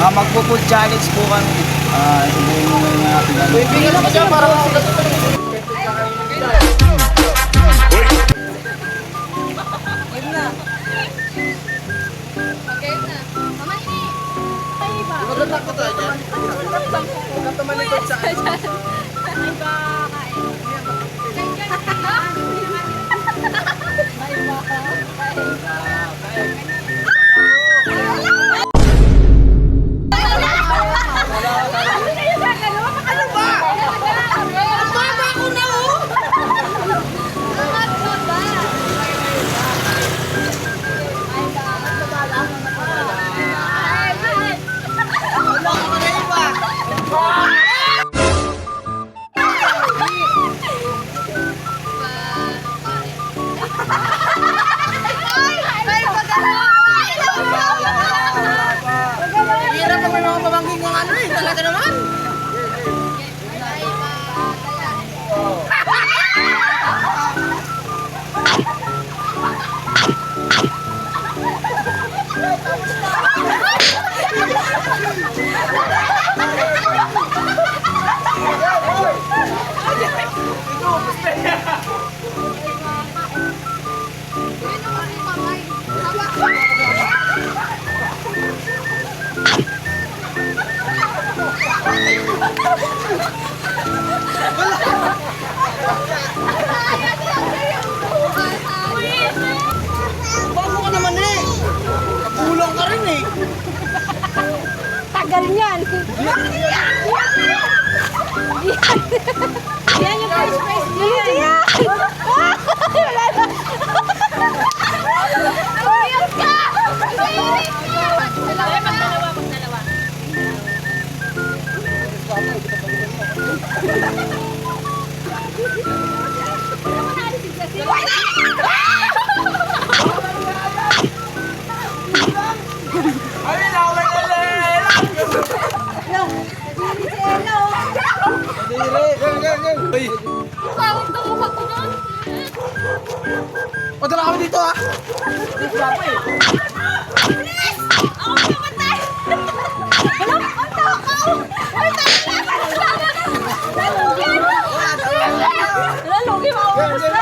Magpo-food challenge po kami. Sabihin mo na natin. Bibigyan ako dyan para maglatakot tayo dyan. Huwag kang tumalikod sa ano. Ay ba, kain. Ay ba, kain. Hirap pag may mga pamangking mga ano eh. Talaga naman. Bago ka naman eh. Kulang ka rin eh. Tagal niyan. Yan yung first prize niya. Yan. Wala na. Umiyak ka! Magdalawa. Ay, laway na lang. Uy. Tawag na mukha ko nun. Padala kami dito ah. Ako mamatay! Hello? Ang takaw! Ang Lalugi mo ako basta!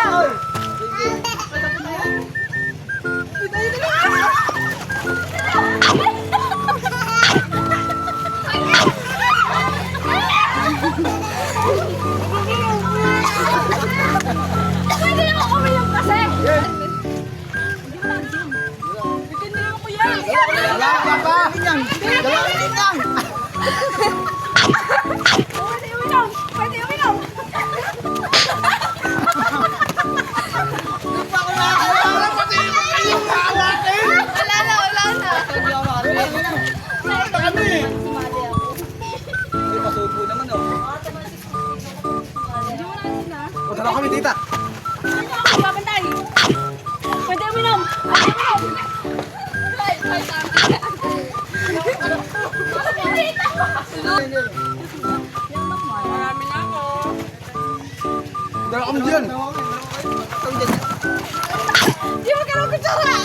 Pwede naman umiyak kasi! Bitin na ako yan! Wala ka pa. Dalawin din lang. Pwede uminom! Pwede uminom! Hindi pa ako nakakalaman. Pati yung kawatin. Wala na! Hindi ako makalaman. Ano eh? Sumali ako. Ay, masubo naman oh. Hindi mo natin na. Padala kami dito. Ano ako babantay? Pwede uminom! Pwede uminom! Ay, marami na ako. Padala kami dyan. Di mo ka kutsara!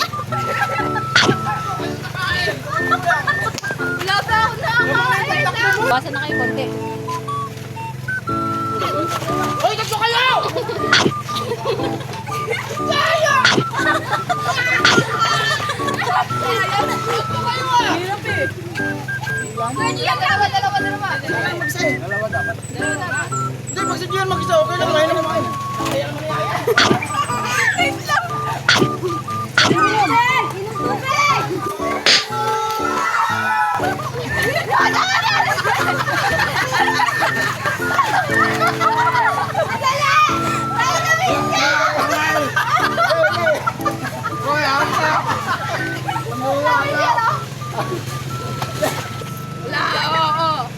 Wala pa ako nakakain na! Bawasan na kayo konti. Uy, tatlo kayo! Kaya! Hirap eh. Pwede yan, dalawa. Dalawa dapat. Hindi, pag si Gian mag-isa, okay lang. Kaya naman kumain. Wait lang! Inom tubig!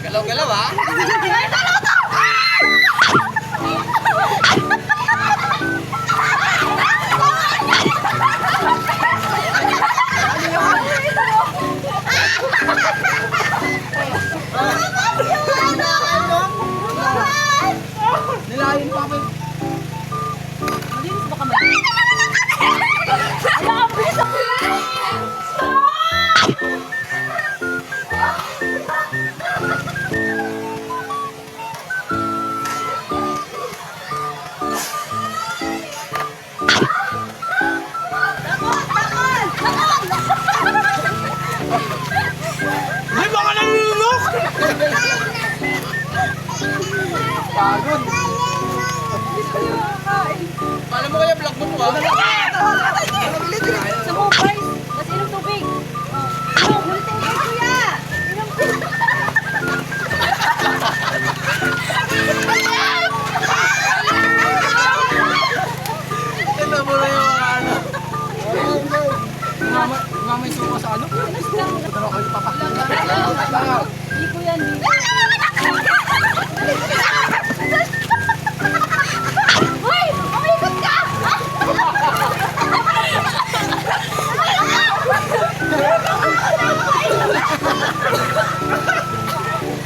Galaw-galaw ah. Nilayin pa kami. Malinis ba kami? Ala, ang bilis ako! Stop! Pagod. Alam mo kaya vlog mo to, ha? Sa mo, guys. Mas inom tubig. Inom, ulitin ko, kuya. Inom tubig. Ito mo na yung mga ano. Mama yung suko sa ano? Ito na kayo papakita. Hindi ko yan, Hoy! Umikot ka!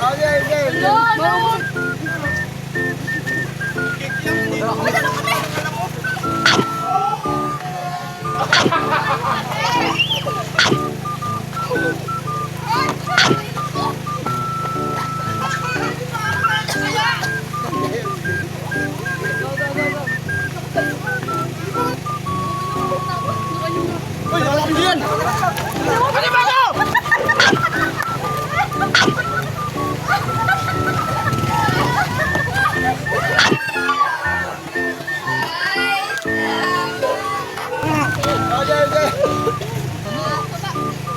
Okay, okay. No, no! Uy, wala kang diyan! Ano ba ito? Okay, okay.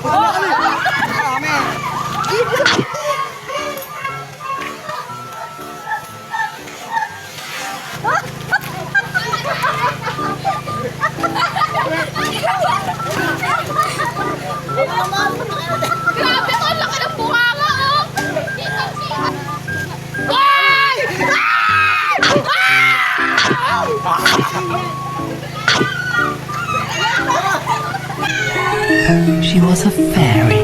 Wala kami! Wala kami! Grabe ko, laki ng bunganga, oh! Hoy! She was a fairy.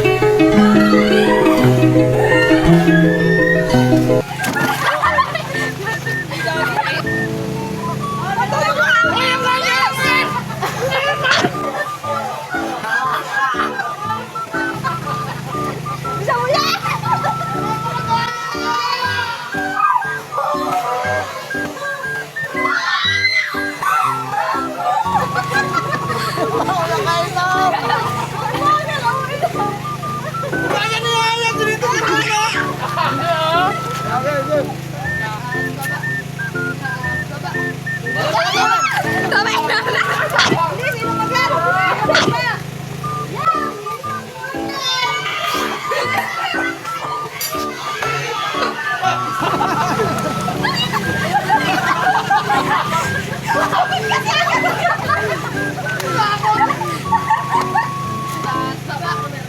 Bisa mo yan! Okay, okay.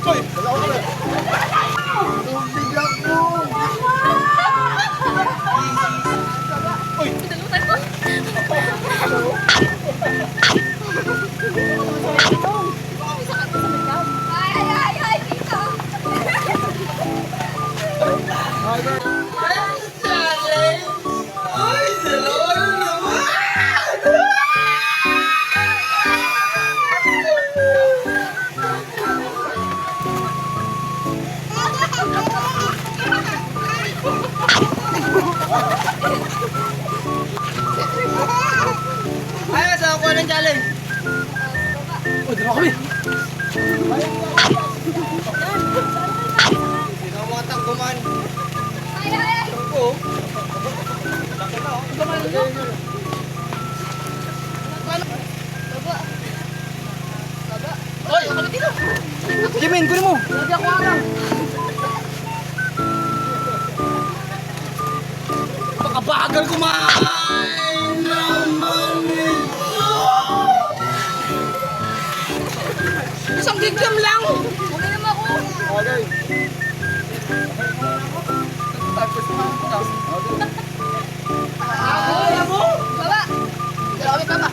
Uy, wala ko na. Tubig lang po. Uy, ay, saan ko ng challenge? Uy, dalawa kami. Sino ang mga tangguman? Oo. Laki na, oh. Hoy! Jimin, kunin mo! Lagi ako lang. Makabagal kumain naman ito! Isang gigyam lang. Okay naman ako. Okay. Baba. Grabe pa ba?